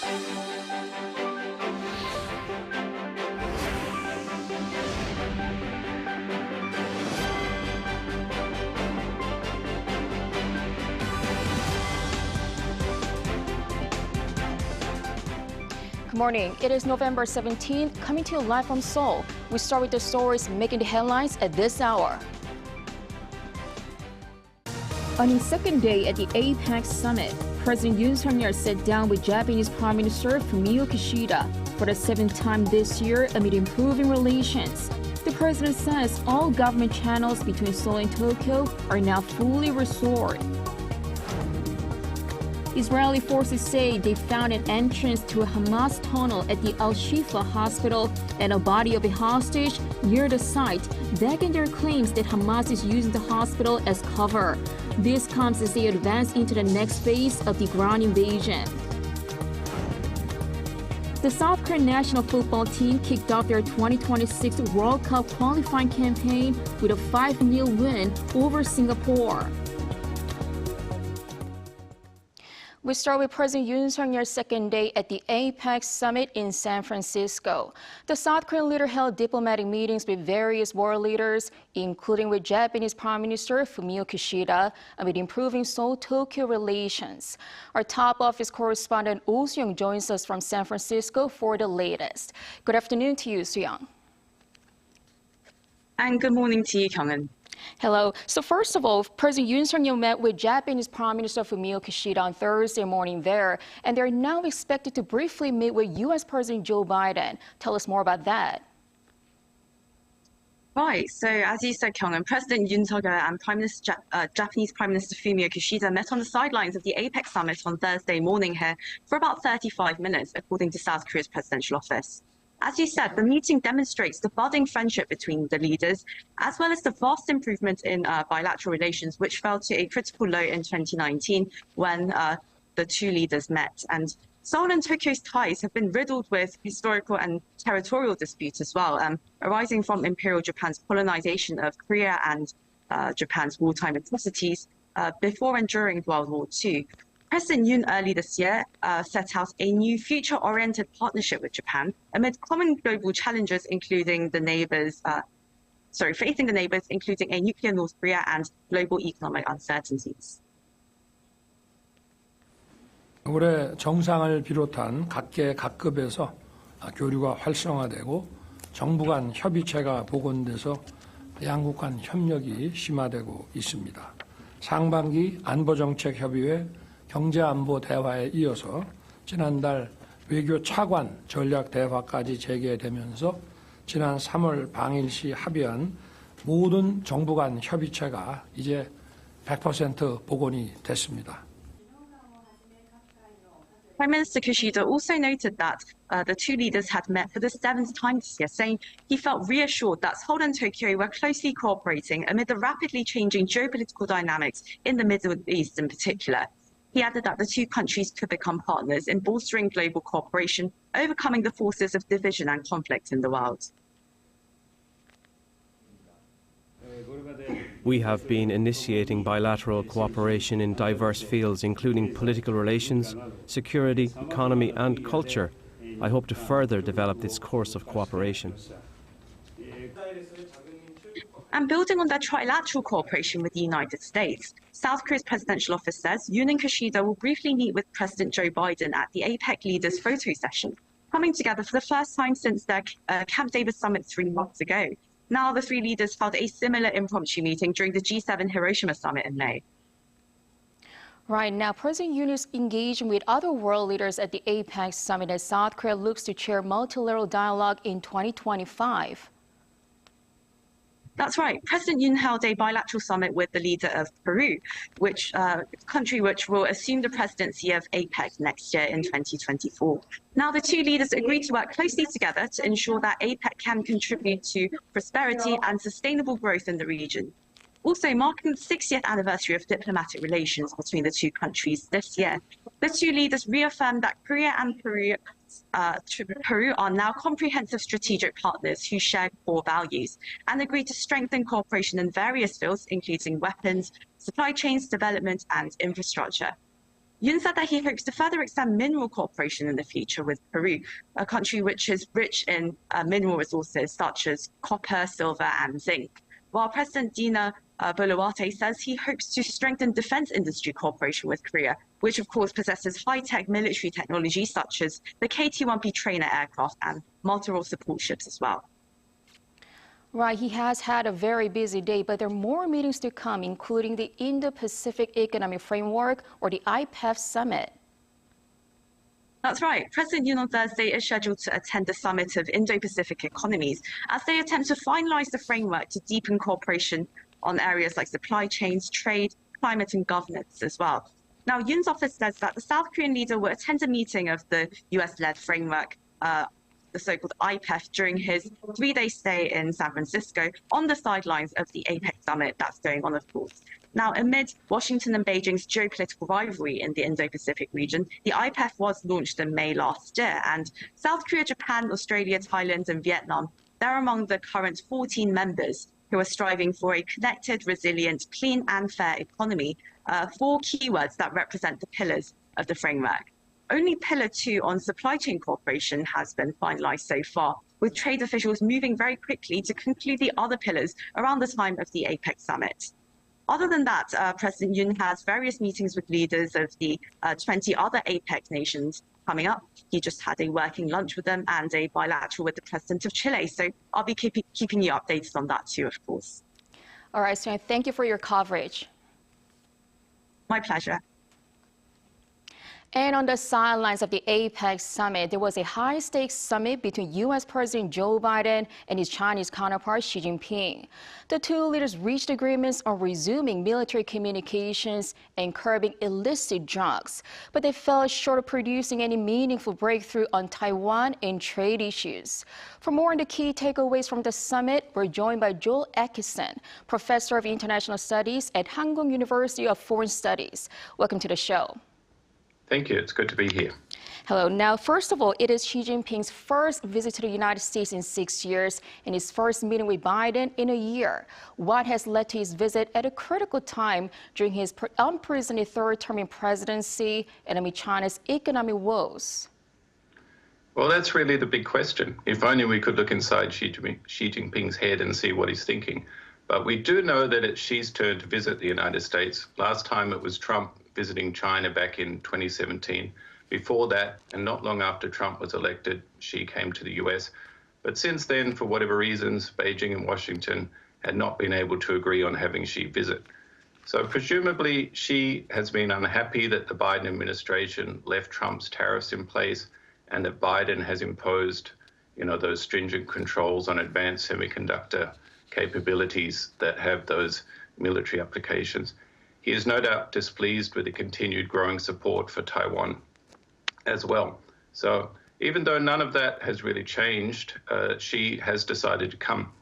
Good morning. It is November 17th, coming to you live from Seoul. We start with the stories making the headlines at this hour. On his second day at the APEC summit, President Yoon Suk-yeol sat down with Japanese Prime Minister Fumio Kishida for the seventh time this year amid improving relations. The president says all government channels between Seoul and Tokyo are now fully restored. Israeli forces say they found an entrance to a Hamas tunnel at the Al-Shifa hospital and a body of a hostage near the site, backing their claims that Hamas is using the hospital as cover. This comes as they advance into the next phase of the ground invasion. The South Korean national football team kicked off their 2026 World Cup qualifying campaign with a 5-0 win over Singapore. We start with President Yoon Suk-yeol's second day at the APEC summit in San Francisco. The South Korean leader held diplomatic meetings with various world leaders, including with Japanese Prime Minister Fumio Kishida, amid improving Seoul-Tokyo relations. Our top office correspondent Oh Soo-young joins us from San Francisco for the latest. Good afternoon to you, Soo-young. And good morning to you, Kyung-eun. Hello. So first of all, President Yoon Suk-yeol met with Japanese Prime Minister Fumio Kishida on Thursday morning there, and they're now expected to briefly meet with U.S. President Joe Biden. Tell us more about that. Right. So as you said, Kyung-eun, President Yoon Suk-yeol and Japanese Prime Minister Fumio Kishida met on the sidelines of the APEC summit on Thursday morning here for about 35 minutes, according to South Korea's presidential office. As you said, the meeting demonstrates the budding friendship between the leaders, as well as the vast improvement in bilateral relations, which fell to a critical low in 2019 when the two leaders met. And Seoul and Tokyo's ties have been riddled with historical and territorial disputes as well, arising from Imperial Japan's colonization of Korea and Japan's wartime atrocities before and during World War II. President Yoon early this year set out a new future-oriented partnership with Japan amid common global challenges, including facing the neighbors, including a nuclear North Korea and global economic uncertainties. 올해 정상을 비롯한 각계 각급에서 교류가 활성화되고 정부 간 협의체가 복원돼서 양국 간 협력이 심화되고 있습니다. 상반기 안보정책협의회 경제안보 대화에 이어서 지난달 외교 차관 전략 대화까지 재개되면서 지난 3월 방일시 합의한 모든 정부 간 협의체가 이제 100% 복원이 됐습니다. Prime Minister Kishida also noted that the two leaders had met for the 7th time this year, saying he felt reassured that Seoul and Tokyo were closely cooperating amid the rapidly changing geopolitical dynamics in the Middle East in particular. He added that the two countries could become partners in bolstering global cooperation, overcoming the forces of division and conflict in the world. We have been initiating bilateral cooperation in diverse fields, including political relations, security, economy and culture. I hope to further develop this course of cooperation. And building on their trilateral cooperation with the United States, South Korea's presidential office says Yoon and Kishida will briefly meet with President Joe Biden at the APEC leaders' photo session, coming together for the first time since their Camp David summit 3 months ago. Now the three leaders held a similar impromptu meeting during the G7 Hiroshima summit in May. Right now, President Yoon is engaging with other world leaders at the APEC summit as South Korea looks to chair multilateral dialogue in 2025. That's right. President Yoon held a bilateral summit with the leader of Peru, country which will assume the presidency of APEC next year in 2024. Now, the two leaders agreed to work closely together to ensure that APEC can contribute to prosperity and sustainable growth in the region. Also, marking the 60th anniversary of diplomatic relations between the two countries this year, the two leaders reaffirmed that Korea and Peru are now comprehensive strategic partners who share core values and agreed to strengthen cooperation in various fields, including weapons, supply chains, development, and infrastructure. Yoon said that he hopes to further extend mineral cooperation in the future with Peru, a country which is rich in mineral resources such as copper, silver, and zinc. While President Dina Boluarte says he hopes to strengthen defense industry cooperation with Korea, which of course possesses high-tech military technology such as the KT-1B trainer aircraft and multi-role support ships as well. Right, he has had a very busy day, but there are more meetings to come, including the Indo-Pacific Economic Framework, or the IPEF summit. That's right. President Yoon on Thursday is scheduled to attend the summit of Indo-Pacific economies as they attempt to finalize the framework to deepen cooperation on areas like supply chains, trade, climate, and governance as well. Now, Yoon's office says that the South Korean leader will attend a meeting of the US-led framework, the so-called IPEF, during his 3-day stay in San Francisco on the sidelines of the APEC summit that's going on, of course. Now, amid Washington and Beijing's geopolitical rivalry in the Indo-Pacific region, the IPEF was launched in May last year, and South Korea, Japan, Australia, Thailand, and Vietnam, they're among the current 14 members who are striving for a connected, resilient, clean, and fair economy, 4 keywords that represent the pillars of the framework. Only Pillar 2 on supply chain cooperation has been finalized so far, with trade officials moving very quickly to conclude the other pillars around the time of the APEC summit. Other than that, President Yoon has various meetings with leaders of the 20 other APEC nations coming up. He just had a working lunch with them and a bilateral with the president of Chile. So I'll be keeping you updated on that too, of course. All right, so thank you for your coverage. My pleasure. And on the sidelines of the APEC summit, there was a high-stakes summit between U.S. President Joe Biden and his Chinese counterpart Xi Jinping. The two leaders reached agreements on resuming military communications and curbing illicit drugs, but they fell short of producing any meaningful breakthrough on Taiwan and trade issues. For more on the key takeaways from the summit, we're joined by Joel Atkinson, Professor of International Studies at Hanguk University of Foreign Studies. Welcome to the show. Thank you. It's good to be here. Hello. Now, first of all, it is Xi Jinping's first visit to the United States in 6 years and his first meeting with Biden in a year. What has led to his visit at a critical time during his unprecedented third term in presidency and amid China's economic woes? Well, that's really the big question. If only we could look inside Xi Jinping's head and see what he's thinking. But we do know that it's Xi's turn to visit the United States. Last time it was Trump visiting China back in 2017. Before that, and not long after Trump was elected, Xi came to the US. But since then, for whatever reasons, Beijing and Washington had not been able to agree on having Xi visit. So presumably, Xi has been unhappy that the Biden administration left Trump's tariffs in place and that Biden has imposed, those stringent controls on advanced semiconductor capabilities that have those military applications. He is no doubt displeased with the continued growing support for Taiwan as well. So even though none of that has really changed, Xi has decided to come.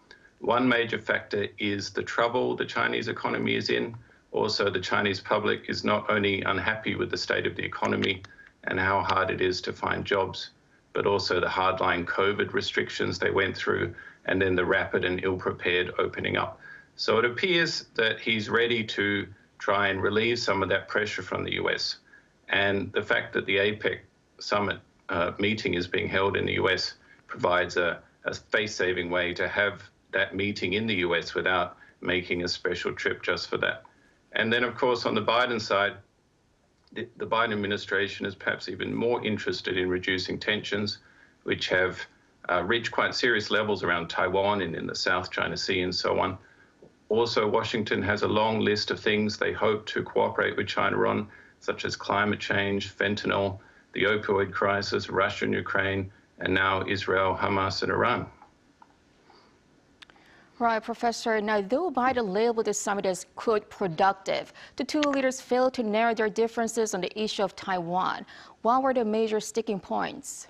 One major factor is the trouble the Chinese economy is in. Also, the Chinese public is not only unhappy with the state of the economy and how hard it is to find jobs, but also the hardline COVID restrictions they went through, and then the rapid and ill-prepared opening up. So it appears that he's ready to try and relieve some of that pressure from the US. And the fact that the APEC summit meeting is being held in the US provides a face-saving way to have that meeting in the US without making a special trip just for that. And then, of course, on the Biden side, the Biden administration is perhaps even more interested in reducing tensions, which have reached quite serious levels around Taiwan and in the South China Sea and so on. Also, Washington has a long list of things they hope to cooperate with China on, such as climate change, fentanyl, the opioid crisis, Russia and Ukraine, and now Israel, Hamas, and Iran. Right, Professor. Now, though Biden labeled the summit as, quote, productive, the two leaders failed to narrow their differences on the issue of Taiwan. What were the major sticking points?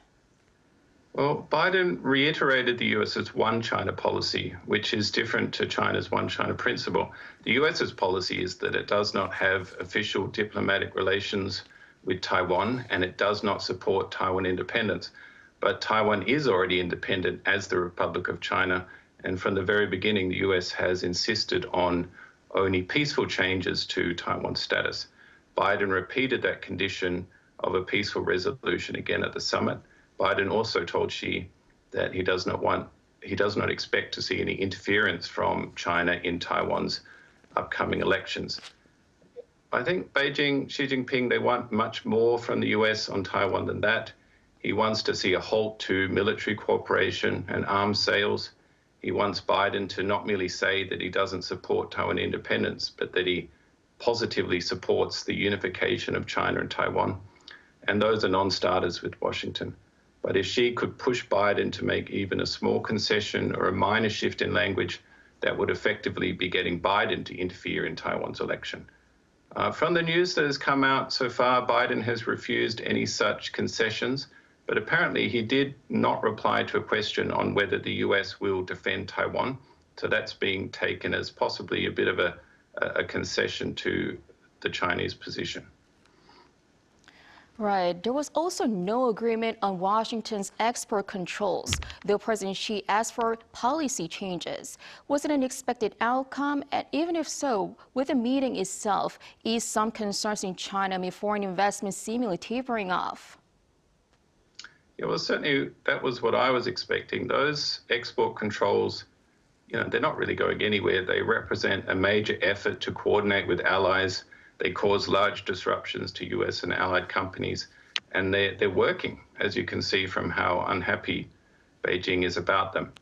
Well, Biden reiterated the US's one China policy, which is different to China's one China principle. The US's policy is that it does not have official diplomatic relations with Taiwan, and it does not support Taiwan independence. But Taiwan is already independent as the Republic of China, and from the very beginning, the US has insisted on only peaceful changes to Taiwan's status. Biden repeated that condition of a peaceful resolution again at the summit. Biden also told Xi that he does not expect to see any interference from China in Taiwan's upcoming elections. I think Beijing, Xi Jinping, they want much more from the US on Taiwan than that. He wants to see a halt to military cooperation and arms sales. He wants Biden to not merely say that he doesn't support Taiwan independence, but that he positively supports the unification of China and Taiwan. And those are non-starters with Washington. But if Xi could push Biden to make even a small concession or a minor shift in language, that would effectively be getting Biden to interfere in Taiwan's election. From the news that has come out so far, Biden has refused any such concessions, but apparently he did not reply to a question on whether the US will defend Taiwan. So that's being taken as possibly a bit of a concession to the Chinese position. Right. There was also no agreement on Washington's export controls, though President Xi asked for policy changes. Was it an expected outcome? And even if so, with the meeting itself, eased some concerns in China amid foreign investment seemingly tapering off? Yeah, well, certainly that was what I was expecting. Those export controls, they're not really going anywhere. They represent a major effort to coordinate with allies. They cause large disruptions to US and allied companies, and they're working, as you can see from how unhappy Beijing is about them.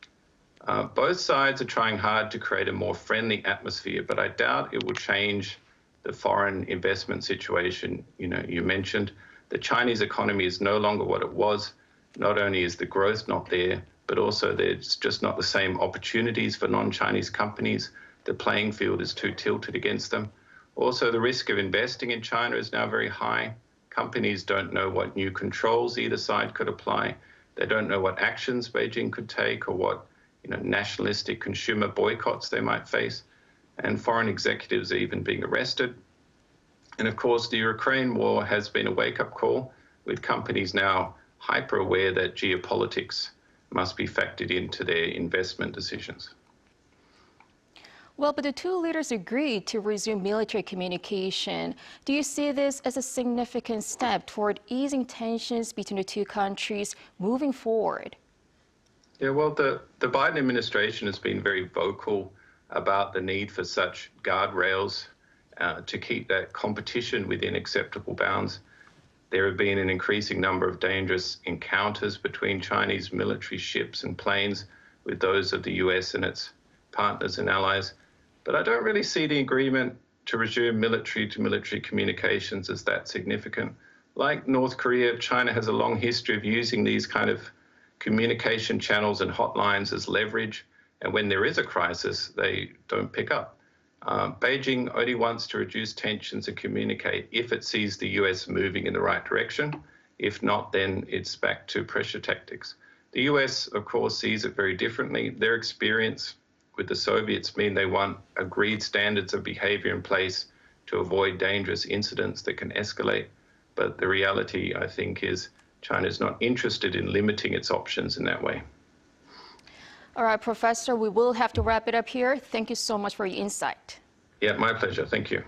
Both sides are trying hard to create a more friendly atmosphere, but I doubt it will change the foreign investment situation. You mentioned the Chinese economy is no longer what it was. Not only is the growth not there, but also there's just not the same opportunities for non-Chinese companies. The playing field is too tilted against them. Also, the risk of investing in China is now very high. Companies don't know what new controls either side could apply. They don't know what actions Beijing could take or what nationalistic consumer boycotts they might face. And foreign executives are even being arrested. And of course, the Ukraine war has been a wake-up call, with companies now hyper-aware that geopolitics must be factored into their investment decisions. Well, but the two leaders agreed to resume military communication. Do you see this as a significant step toward easing tensions between the two countries moving forward? Yeah, well, the Biden administration has been very vocal about the need for such guardrails to keep that competition within acceptable bounds. There have been an increasing number of dangerous encounters between Chinese military ships and planes with those of the US and its partners and allies. But I don't really see the agreement to resume military-to-military communications as that significant. Like North Korea, China has a long history of using these kind of communication channels and hotlines as leverage, and when there is a crisis, they don't pick up. Beijing only wants to reduce tensions and communicate if it sees the US moving in the right direction. If not, then it's back to pressure tactics. The US, of course, sees it very differently. Their experience with the Soviets mean they want agreed standards of behavior in place to avoid dangerous incidents that can escalate. But the reality, I think, is China is not interested in limiting its options in that way. All right, Professor, we will have to wrap it up here. Thank you so much for your insight. Yeah, my pleasure. Thank you.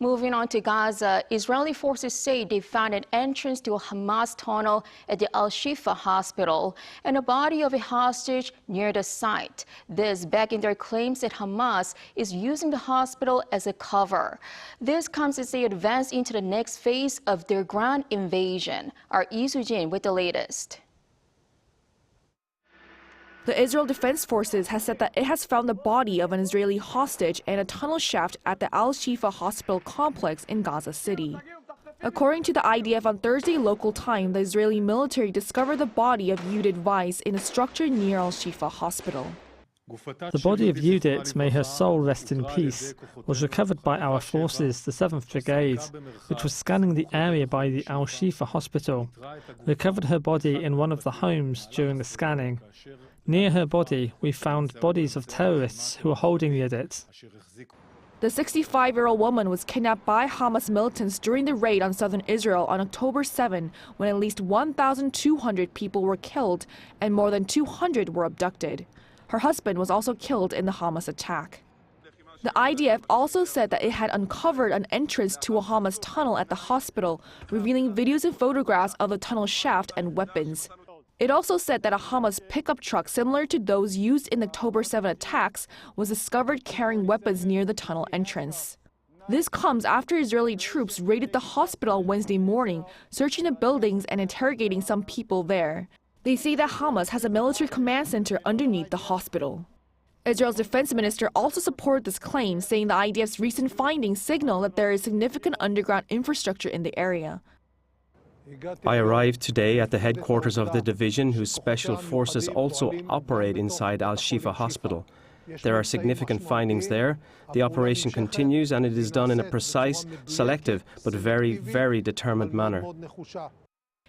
Moving on to Gaza, Israeli forces say they found an entrance to a Hamas tunnel at the Al-Shifa hospital and a body of a hostage near the site. This backing their claims that Hamas is using the hospital as a cover. This comes as they advance into the next phase of their ground invasion. Our Lee Soo-jin with the latest. The Israel Defense Forces has said that it has found the body of an Israeli hostage in a tunnel shaft at the Al-Shifa hospital complex in Gaza City. According to the IDF on Thursday local time, the Israeli military discovered the body of Yudit Weiss in a structure near Al-Shifa hospital. The body of Judith, may her soul rest in peace, was recovered by our forces, the 7th Brigade, which was scanning the area by the Al-Shifa hospital. We recovered her body in one of the homes during the scanning. Near her body, we found bodies of terrorists who were holding Judith. The 65-year-old woman was kidnapped by Hamas militants during the raid on southern Israel on October 7, when at least 1,200 people were killed and more than 200 were abducted. Her husband was also killed in the Hamas attack. The IDF also said that it had uncovered an entrance to a Hamas tunnel at the hospital, revealing videos and photographs of the tunnel shaft and weapons. It also said that a Hamas pickup truck similar to those used in the October 7 attacks was discovered carrying weapons near the tunnel entrance. This comes after Israeli troops raided the hospital Wednesday morning, searching the buildings and interrogating some people there. They say that Hamas has a military command center underneath the hospital. Israel's defense minister also supported this claim, saying the IDF's recent findings signal that there is significant underground infrastructure in the area. I arrived today at the headquarters of the division, whose special forces also operate inside Al-Shifa Hospital. There are significant findings there. The operation continues, and it is done in a precise, selective, but very, very determined manner.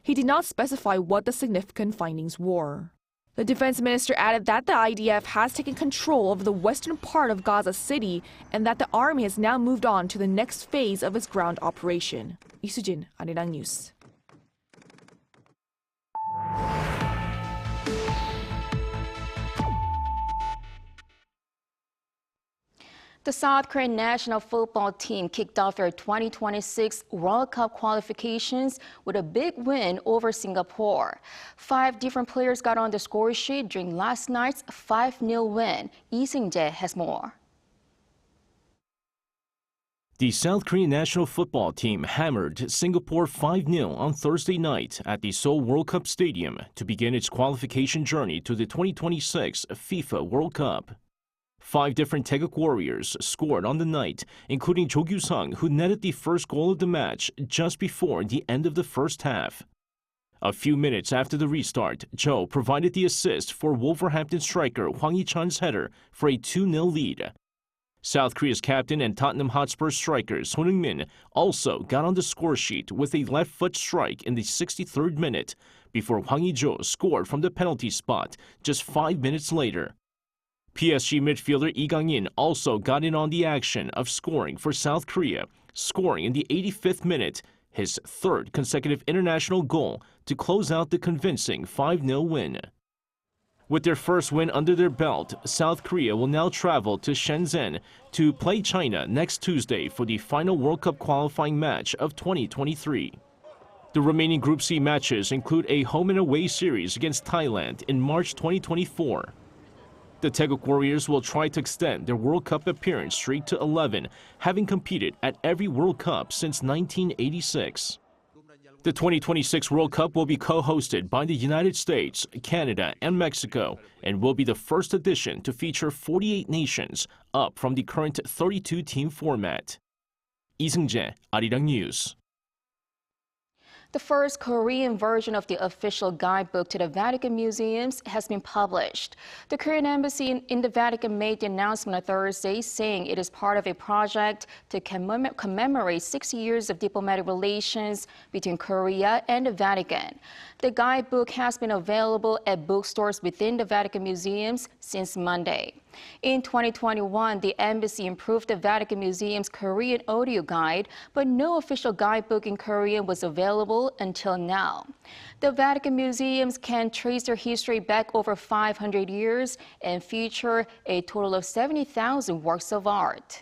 He did not specify what the significant findings were. The defense minister added that the IDF has taken control of the western part of Gaza City and that the army has now moved on to the next phase of its ground operation. 이수진, Arirang News. The South Korean national football team kicked off their 2026 World Cup qualifications with a big win over Singapore. 5 different players got on the score sheet during last night's 5-0 win. Lee Seung-jae has more. The South Korean national football team hammered Singapore 5-0 on Thursday night at the Seoul World Cup Stadium to begin its qualification journey to the 2026 FIFA World Cup. 5 different Taeguk warriors scored on the night, including Jo Kyu-sung, who netted the first goal of the match just before the end of the first half. A few minutes after the restart, Jo provided the assist for Wolverhampton striker Hwang Hee-chan's header for a 2-0 lead. South Korea's captain and Tottenham Hotspur striker Son Heung-min also got on the score sheet with a left-foot strike in the 63rd minute before Hwang Hee-jo scored from the penalty spot just 5 minutes later. PSG midfielder Lee Gang-in also got in on the action of scoring for South Korea, scoring in the 85th minute, his 3rd consecutive international goal to close out the convincing 5-0 win. With their first win under their belt, South Korea will now travel to Shenzhen to play China next Tuesday for the final World Cup qualifying match of 2023. The remaining Group C matches include a home and away series against Thailand in March 2024. The Taeguk Warriors will try to extend their World Cup appearance streak to 11, having competed at every World Cup since 1986. The 2026 World Cup will be co-hosted by the United States, Canada, and Mexico, and will be the first edition to feature 48 nations, up from the current 32-team format. Lee Seung-jae, Arirang News. The first Korean version of the official guidebook to the Vatican Museums has been published. The Korean embassy in the Vatican made the announcement on Thursday, saying it is part of a project to commemorate 60 years of diplomatic relations between Korea and the Vatican. The guidebook has been available at bookstores within the Vatican Museums since Monday. In 2021, the embassy improved the Vatican Museum's Korean audio guide, but no official guidebook in Korean was available until now. The Vatican Museums can trace their history back over 500 years and feature a total of 70,000 works of art.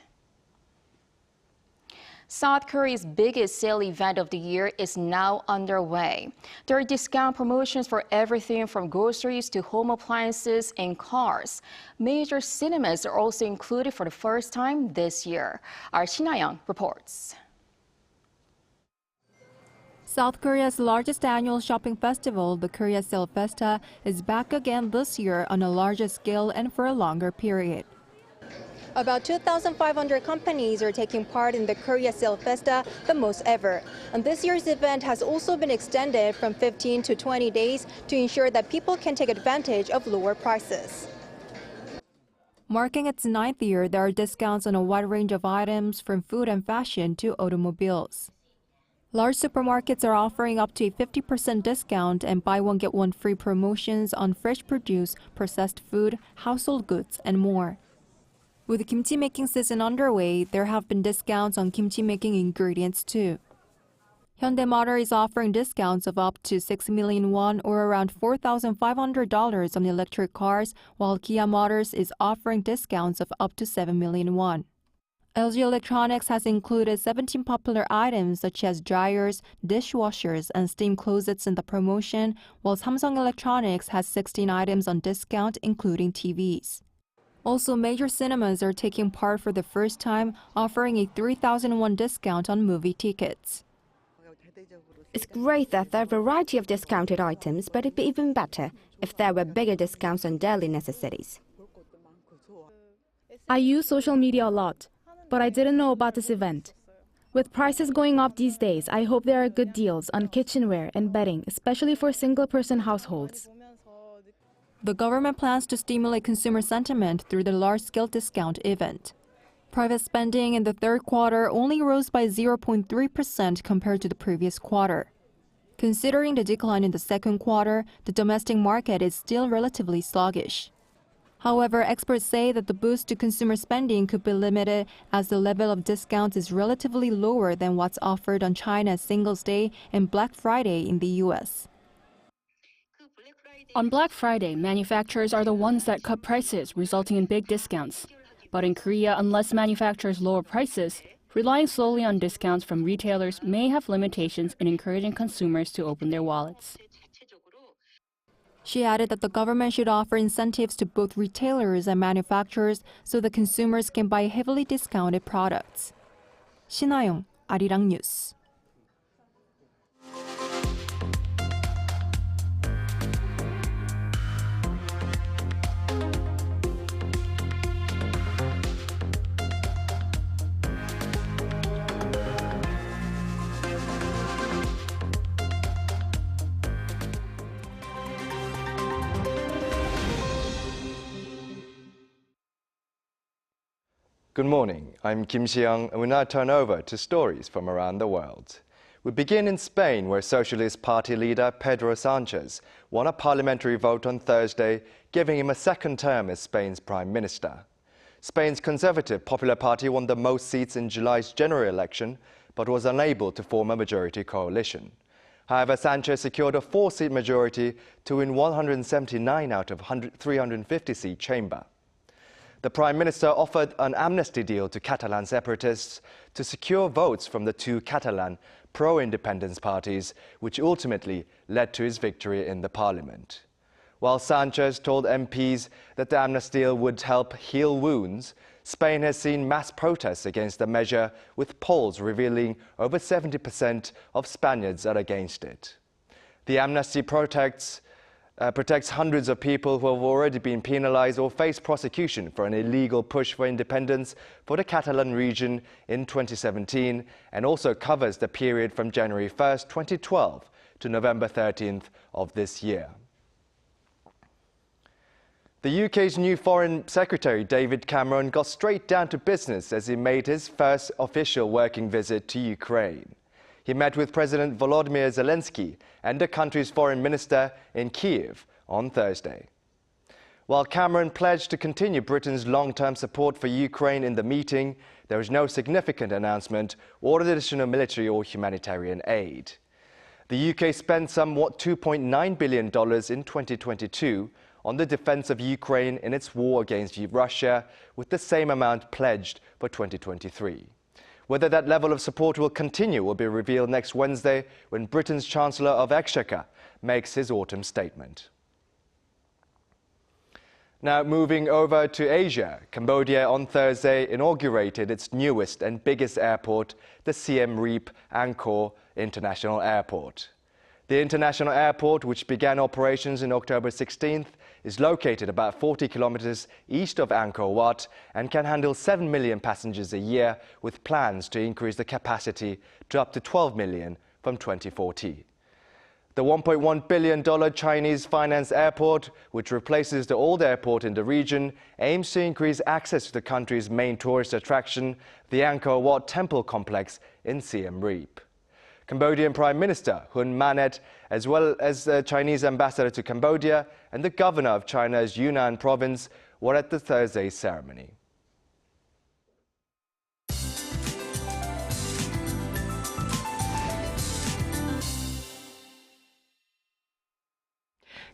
South Korea's biggest sale event of the year is now underway. There are discount promotions for everything from groceries to home appliances and cars. Major cinemas are also included for the first time this year. Our Shin Ha-young reports. South Korea's largest annual shopping festival, the Korea Sale Festa, is back again this year on a larger scale and for a longer period. About 2,500 companies are taking part in the Korea Sale Festa, the most ever. And this year's event has also been extended from 15 to 20 days to ensure that people can take advantage of lower prices. Marking its 9th year, there are discounts on a wide range of items from food and fashion to automobiles. Large supermarkets are offering up to a 50% discount and buy one get one free promotions on fresh produce, processed food, household goods, and more. With the kimchi making season underway, there have been discounts on kimchi making ingredients too. Hyundai Motor is offering discounts of up to 6 million won or around $4,500 on electric cars, while Kia Motors is offering discounts of up to 7 million won. LG Electronics has included 17 popular items such as dryers, dishwashers, and steam closets in the promotion, while Samsung Electronics has 16 items on discount, including TVs. Also, major cinemas are taking part for the first time, offering a 3,000 won discount on movie tickets. It's great that there are a variety of discounted items, but it'd be even better if there were bigger discounts on daily necessities. I use social media a lot, but I didn't know about this event. With prices going up these days, I hope there are good deals on kitchenware and bedding, especially for single-person households. The government plans to stimulate consumer sentiment through the large-scale discount event. Private spending in the third quarter only rose by 0.3% compared to the previous quarter. Considering the decline in the second quarter, the domestic market is still relatively sluggish. However, experts say that the boost to consumer spending could be limited as the level of discounts is relatively lower than what's offered on China's Singles' Day and Black Friday in the U.S. On Black Friday, manufacturers are the ones that cut prices, resulting in big discounts. But in Korea, unless manufacturers lower prices, relying solely on discounts from retailers may have limitations in encouraging consumers to open their wallets. She added that the government should offer incentives to both retailers and manufacturers so that consumers can buy heavily discounted products. 신하영, Arirang News. Good morning, I'm Kim Si-young, and we now turn over to stories from around the world. We begin in Spain, where Socialist Party leader Pedro Sánchez won a parliamentary vote on Thursday, giving him a second term as Spain's Prime Minister. Spain's Conservative Popular Party won the most seats in July's general election, but was unable to form a majority coalition. However, Sánchez secured a 4-seat majority to win 179 out of 350-seat chamber. The Prime Minister offered an amnesty deal to Catalan separatists to secure votes from the two Catalan pro-independence parties, which ultimately led to his victory in the parliament. While Sánchez told MPs that the amnesty deal would help heal wounds, Spain has seen mass protests against the measure, with polls revealing over 70% of Spaniards are against it. The amnesty protects hundreds of people who have already been penalized or face prosecution for an illegal push for independence for the Catalan region in 2017, and also covers the period from January 1st, 2012 to November 13th of this year. The UK's new Foreign Secretary David Cameron got straight down to business as he made his first official working visit to Ukraine. He met with President Volodymyr Zelensky and the country's foreign minister in Kyiv on Thursday. While Cameron pledged to continue Britain's long-term support for Ukraine in the meeting, there was no significant announcement or additional military or humanitarian aid. The UK spent somewhat $2.9 billion in 2022 on the defense of Ukraine in its war against Russia, with the same amount pledged for 2023. Whether that level of support will continue will be revealed next Wednesday when Britain's Chancellor of Exchequer makes his autumn statement. Now moving over to Asia, Cambodia on Thursday inaugurated its newest and biggest airport, the Siem Reap Angkor International Airport. The international airport, which began operations in October 16th, is located about 40 kilometers east of Angkor Wat and can handle 7 million passengers a year, with plans to increase the capacity to up to 12 million from 2040. The $1.1 billion Chinese finance airport, which replaces the old airport in the region, aims to increase access to the country's main tourist attraction, the Angkor Wat Temple complex in Siem Reap. Cambodian Prime Minister Hun Manet, as well as the Chinese ambassador to Cambodia and the governor of China's Yunnan province, were at the Thursday ceremony.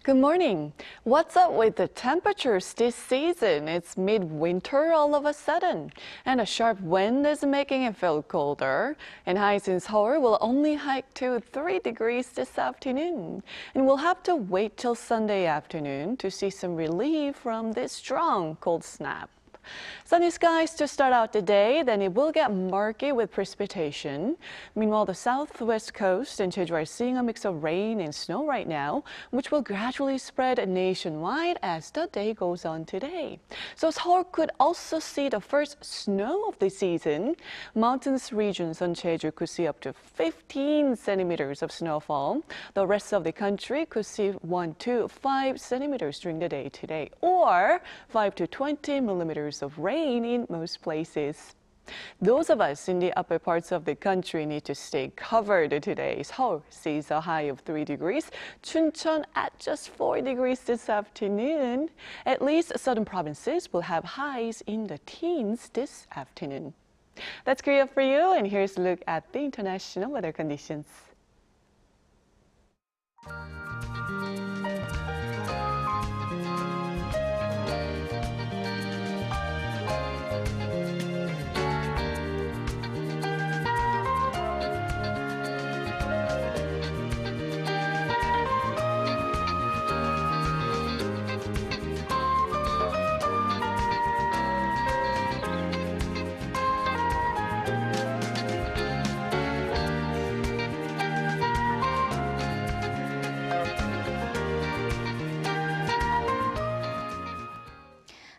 Good morning. What's up with the temperatures this season? It's midwinter all of a sudden, and a sharp wind is making it feel colder. And highs in Seoul will only hike to 3 degrees this afternoon. And we'll have to wait till Sunday afternoon to see some relief from this strong cold snap. Sunny skies to start out the day, then it will get murky with precipitation. Meanwhile, the southwest coast and Jeju are seeing a mix of rain and snow right now, which will gradually spread nationwide as the day goes on today. So Seoul could also see the first snow of the season. Mountainous regions on Jeju could see up to 15 centimeters of snowfall. The rest of the country could see 1 to 5 centimeters during the day today, or 5 to 20 millimeters of rain in most places. Those of us in the upper parts of the country need to stay covered today. Seoul sees a high of 3 degrees, Chuncheon at just 4 degrees this afternoon. At least southern provinces will have highs in the teens this afternoon. That's Korea for you, and here's a look at the international weather conditions.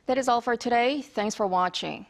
That is all for today. Thanks for watching.